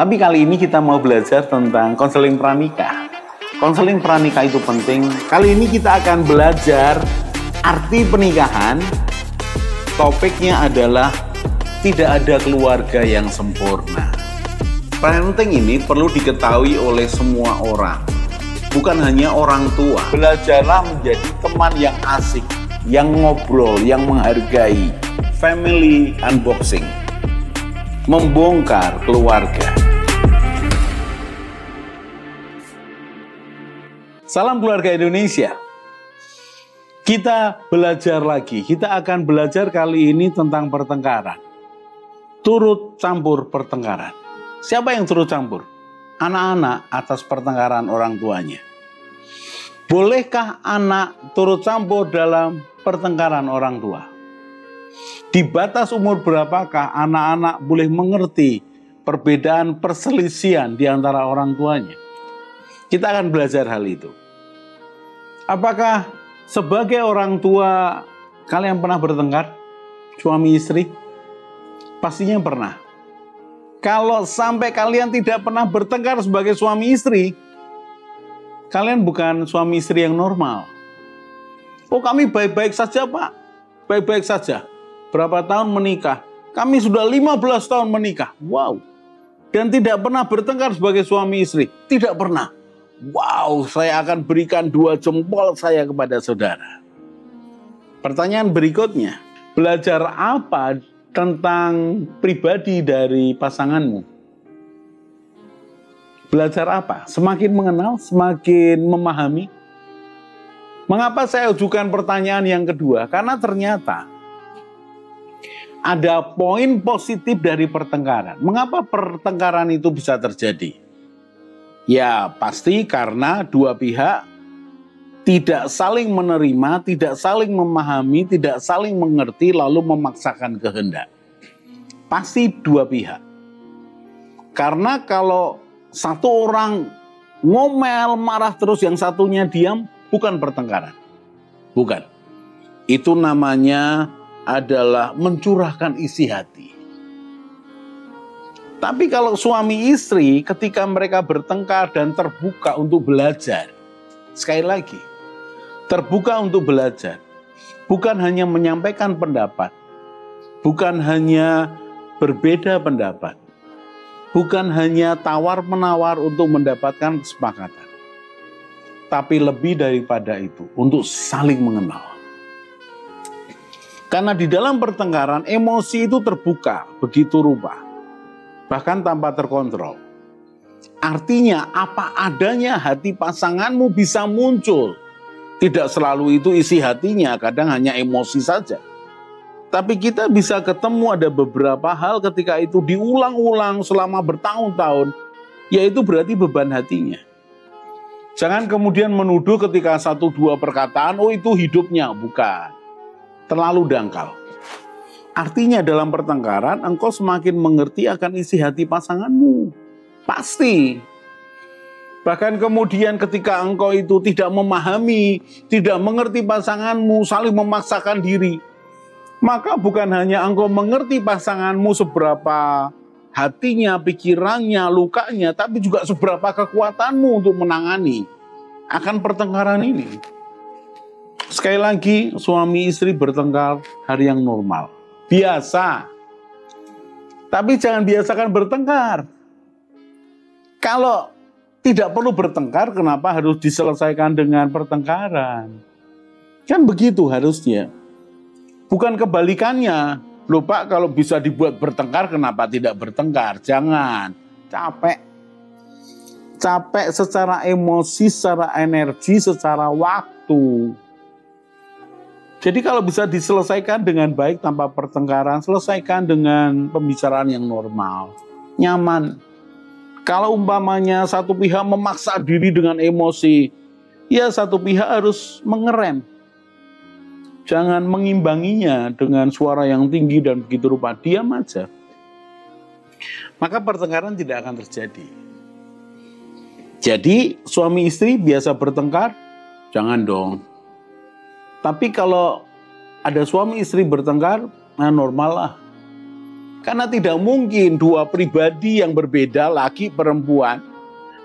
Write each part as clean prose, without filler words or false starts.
Tapi kali ini kita mau belajar tentang konseling pranikah. Konseling pranikah itu penting. Kali ini kita akan belajar arti pernikahan. Topiknya adalah tidak ada keluarga yang sempurna. Parenting ini perlu diketahui oleh semua orang, bukan hanya orang tua. Belajarlah menjadi teman yang asik, yang ngobrol, yang menghargai. Family unboxing, membongkar keluarga. Salam keluarga Indonesia. Kita belajar lagi. Kita akan belajar kali ini tentang pertengkaran. Turut campur pertengkaran. Siapa yang turut campur? Anak-anak atas pertengkaran orang tuanya. Bolehkah anak turut campur dalam pertengkaran orang tua? Di batas umur berapakah anak-anak boleh mengerti perbedaan perselisihan di antara orang tuanya? Kita akan belajar hal itu. Apakah sebagai orang tua kalian pernah bertengkar? Suami istri? Pastinya pernah. Kalau sampai kalian tidak pernah bertengkar sebagai suami istri, kalian bukan suami istri yang normal. Oh, kami baik-baik saja, Pak. Baik-baik saja. Berapa tahun menikah? Kami sudah 15 tahun menikah. Wow. Dan tidak pernah bertengkar sebagai suami istri. Tidak pernah. Wow, saya akan berikan 2 jempol saya kepada saudara. Pertanyaan berikutnya. Belajar apa tentang pribadi dari pasanganmu? Belajar apa? Semakin mengenal, semakin memahami. Mengapa saya ajukan pertanyaan yang kedua? Karena ternyata ada poin positif dari pertengkaran. Mengapa pertengkaran itu bisa terjadi? Ya, pasti karena dua pihak tidak saling menerima, tidak saling memahami, tidak saling mengerti, lalu memaksakan kehendak. Pasti dua pihak. Karena kalau satu orang ngomel, marah terus, yang satunya diam, bukan pertengkaran. Bukan. Itu namanya adalah mencurahkan isi hati. Tapi kalau suami istri ketika mereka bertengkar dan terbuka untuk belajar, sekali lagi, terbuka untuk belajar, bukan hanya menyampaikan pendapat, bukan hanya berbeda pendapat, bukan hanya tawar-menawar untuk mendapatkan kesepakatan, tapi lebih daripada itu, untuk saling mengenal. Karena di dalam pertengkaran, emosi itu terbuka begitu rupa, bahkan tanpa terkontrol. Artinya apa adanya hati pasanganmu bisa muncul. Tidak selalu itu isi hatinya, kadang hanya emosi saja. Tapi kita bisa ketemu ada beberapa hal ketika itu diulang-ulang selama bertahun-tahun, yaitu berarti beban hatinya. Jangan kemudian menuduh ketika 1-2 perkataan, oh itu hidupnya, bukan. Terlalu dangkal. Artinya dalam pertengkaran engkau semakin mengerti akan isi hati pasanganmu. Pasti. Bahkan kemudian ketika engkau itu tidak memahami, tidak mengerti pasanganmu, saling memaksakan diri, maka bukan hanya engkau mengerti pasanganmu seberapa hatinya, pikirannya, lukanya, tapi juga seberapa kekuatanmu untuk menangani akan pertengkaran ini. Sekali lagi, suami istri bertengkar hari yang normal. Biasa. Tapi jangan biasakan bertengkar. Kalau tidak perlu bertengkar, kenapa harus diselesaikan dengan pertengkaran? Kan begitu harusnya. Bukan kebalikannya. Loh Pak, kalau bisa dibuat bertengkar, kenapa tidak bertengkar? Jangan. Capek. Capek secara emosi, secara energi, secara waktu. Jadi kalau bisa diselesaikan dengan baik tanpa pertengkaran, selesaikan dengan pembicaraan yang normal, nyaman. Kalau umpamanya satu pihak memaksa diri dengan emosi, ya satu pihak harus mengerem. Jangan mengimbanginya dengan suara yang tinggi dan begitu rupa, diam aja. Maka pertengkaran tidak akan terjadi. Jadi suami istri biasa bertengkar, jangan dong. Tapi kalau ada suami istri bertengkar, nah normal lah. Karena tidak mungkin dua pribadi yang berbeda, laki perempuan,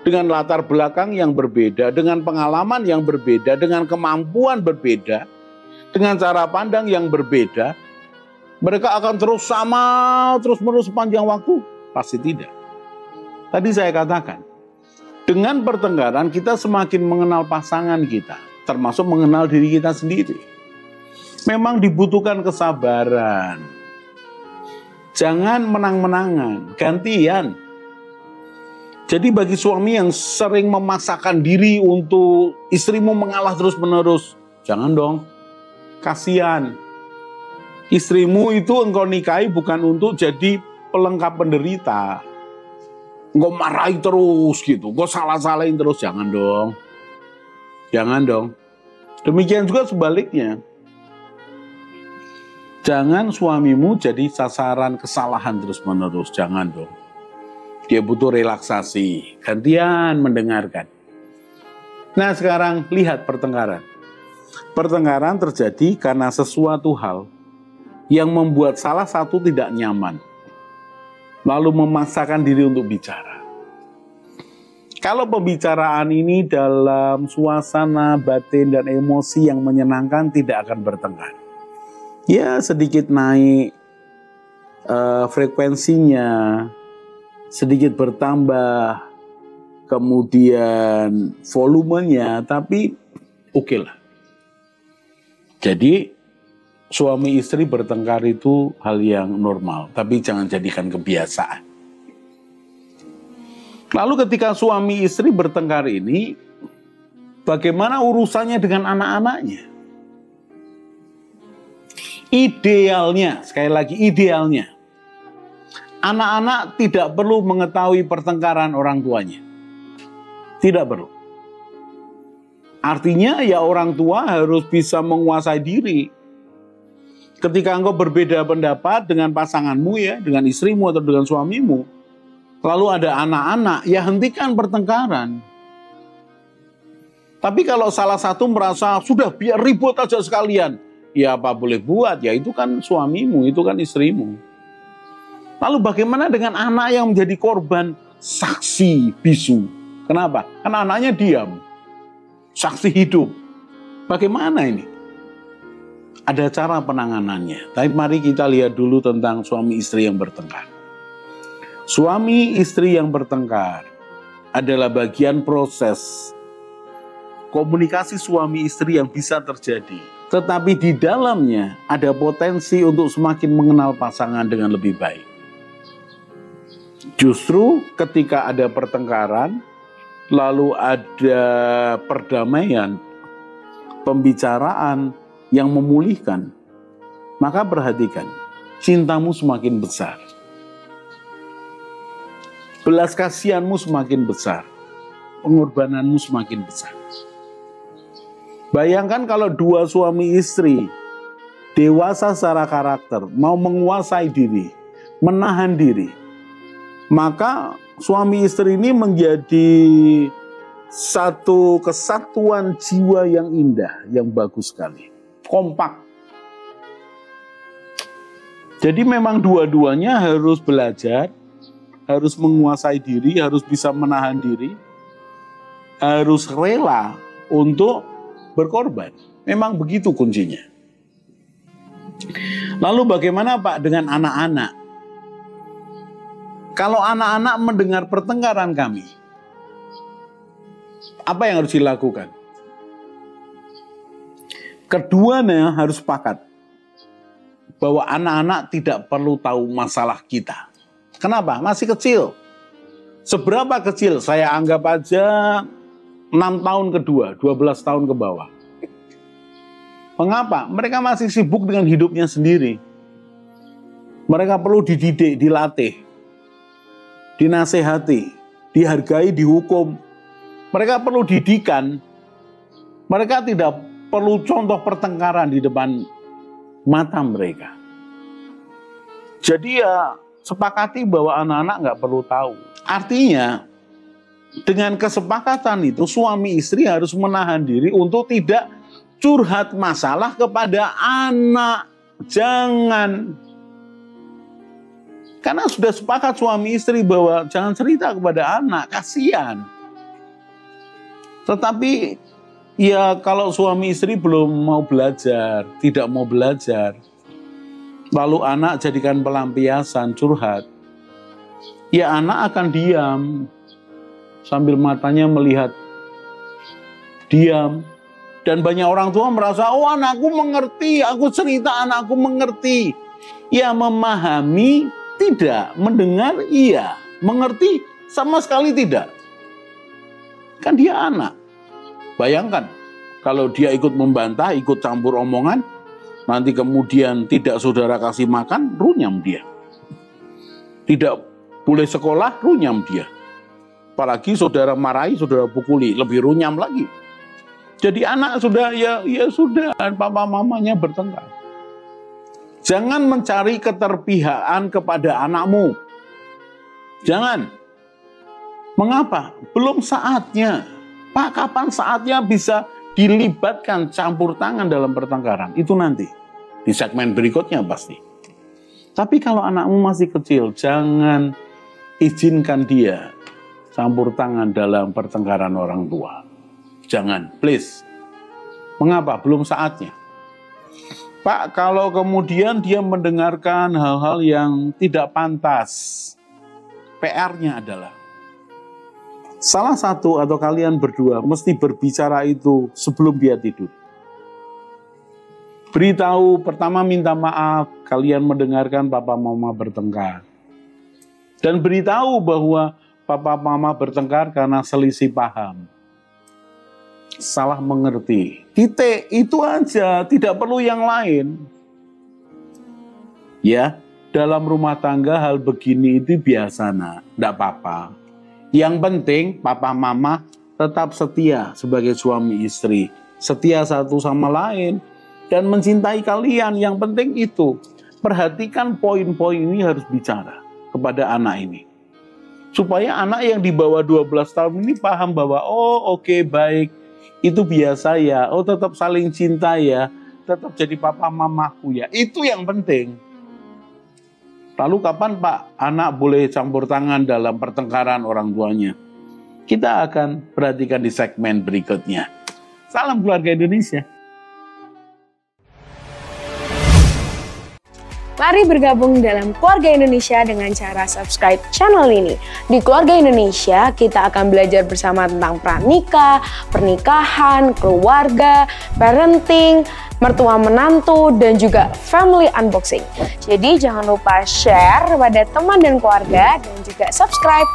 dengan latar belakang yang berbeda, dengan pengalaman yang berbeda, dengan kemampuan berbeda, dengan cara pandang yang berbeda, mereka akan terus sama, terus-menerus sepanjang waktu? Pasti tidak. Tadi saya katakan, dengan pertengkaran kita semakin mengenal pasangan kita, termasuk mengenal diri kita sendiri. Memang dibutuhkan kesabaran. Jangan menang-menangan, gantian. Jadi bagi suami yang sering memaksakan diri untuk istrimu mengalah terus-menerus, jangan dong, kasihan. Istrimu itu engkau nikahi bukan untuk jadi pelengkap penderita. Engkau marahi terus gitu, engkau salah-salahin terus, jangan dong. Jangan dong. Demikian juga sebaliknya. Jangan suamimu jadi sasaran kesalahan terus-menerus, jangan dong. Dia butuh relaksasi, gantian mendengarkan. Nah sekarang lihat pertengkaran. Pertengkaran terjadi karena sesuatu hal yang membuat salah satu tidak nyaman, lalu memaksakan diri untuk bicara. Kalau pembicaraan ini dalam suasana batin dan emosi yang menyenangkan, tidak akan bertengkar. Ya sedikit naik frekuensinya, sedikit bertambah, kemudian volumenya, tapi oke lah. Jadi suami istri bertengkar itu hal yang normal, tapi jangan jadikan kebiasaan. Lalu ketika suami istri bertengkar ini, bagaimana urusannya dengan anak-anaknya? Idealnya, sekali lagi idealnya, anak-anak tidak perlu mengetahui pertengkaran orang tuanya. Tidak perlu. Artinya ya orang tua harus bisa menguasai diri. Ketika engkau berbeda pendapat dengan pasanganmu ya, dengan istrimu atau dengan suamimu, lalu ada anak-anak, ya hentikan pertengkaran. Tapi kalau salah satu merasa sudah biar ribut aja sekalian, ya apa boleh buat, ya itu kan suamimu, itu kan istrimu. Lalu bagaimana dengan anak yang menjadi korban saksi bisu? Kenapa? Karena anaknya diam, saksi hidup. Bagaimana ini? Ada cara penanganannya. Tapi mari kita lihat dulu tentang suami istri yang bertengkar. Suami istri yang bertengkar adalah bagian proses komunikasi suami istri yang bisa terjadi. Tetapi di dalamnya ada potensi untuk semakin mengenal pasangan dengan lebih baik. Justru ketika ada pertengkaran, lalu ada perdamaian, pembicaraan yang memulihkan, maka perhatikan, cintamu semakin besar. Belas kasihanmu semakin besar, pengorbananmu semakin besar. Bayangkan kalau dua suami istri dewasa secara karakter, mau menguasai diri, menahan diri, maka suami istri ini menjadi satu kesatuan jiwa yang indah, yang bagus sekali, kompak. Jadi memang dua-duanya harus belajar, harus menguasai diri, harus bisa menahan diri, harus rela untuk berkorban. Memang begitu kuncinya. Lalu bagaimana Pak dengan anak-anak? Kalau anak-anak mendengar pertengkaran kami, apa yang harus dilakukan? Keduanya harus sepakat bahwa anak-anak tidak perlu tahu masalah kita. Kenapa? Masih kecil. Seberapa kecil? Saya anggap aja 6 tahun ke 2, 12 tahun ke bawah. Mengapa? Mereka masih sibuk dengan hidupnya sendiri. Mereka perlu dididik, dilatih, dinasehati, dihargai, dihukum. Mereka perlu didikan. Mereka tidak perlu contoh pertengkaran di depan mata mereka. Jadi ya sepakati bahwa anak-anak nggak perlu tahu. Artinya dengan kesepakatan itu suami istri harus menahan diri untuk tidak curhat masalah kepada anak. Jangan. Karena sudah sepakat suami istri bahwa jangan cerita kepada anak, kasihan. Tetapi ya kalau suami istri belum mau belajar, tidak mau belajar, lalu anak jadikan pelampiasan, curhat, ya anak akan diam sambil matanya melihat diam. Dan banyak orang tua merasa, oh anakku mengerti, aku cerita anakku mengerti. Ya memahami tidak, mendengar iya, mengerti sama sekali tidak. Kan dia anak. Bayangkan kalau dia ikut membantah, ikut campur omongan, nanti kemudian tidak saudara kasih makan, runyam dia. Tidak boleh sekolah, runyam dia. Apalagi saudara marahi, saudara pukuli, lebih runyam lagi. Jadi anak sudah, ya sudah, papa mamanya bertengkar. Jangan mencari keterpihakan kepada anakmu. Jangan. Mengapa? Belum saatnya. Pak, kapan saatnya bisa dilibatkan campur tangan dalam pertengkaran? Itu nanti. Di segmen berikutnya pasti. Tapi kalau anakmu masih kecil, jangan izinkan dia campur tangan dalam pertengkaran orang tua. Jangan, please. Mengapa? Belum saatnya. Pak, kalau kemudian dia mendengarkan hal-hal yang tidak pantas, PR-nya adalah salah satu atau kalian berdua mesti berbicara itu sebelum dia tidur. Beritahu, pertama minta maaf, kalian mendengarkan papa mama bertengkar. Dan beritahu bahwa papa mama bertengkar karena selisih paham. Salah mengerti. Titik, itu aja, tidak perlu yang lain. Ya, dalam rumah tangga hal begini itu biasa, nak, tidak apa-apa. Yang penting papa mama tetap setia sebagai suami istri, setia satu sama lain dan mencintai kalian. Yang penting itu. Perhatikan poin-poin ini harus bicara kepada anak ini. Supaya anak yang di bawah 12 tahun ini paham bahwa oh oke, baik. Itu biasa ya, oh tetap saling cinta ya, tetap jadi papa mamaku ya, itu yang penting. Lalu kapan Pak anak boleh campur tangan dalam pertengkaran orang tuanya? Kita akan perhatikan di segmen berikutnya. Salam keluarga Indonesia. Mari bergabung dalam Keluarga Indonesia dengan cara subscribe channel ini. Di Keluarga Indonesia, kita akan belajar bersama tentang pranikah, pernikahan, keluarga, parenting, mertua menantu, dan juga family unboxing. Jadi jangan lupa share pada teman dan keluarga dan juga subscribe.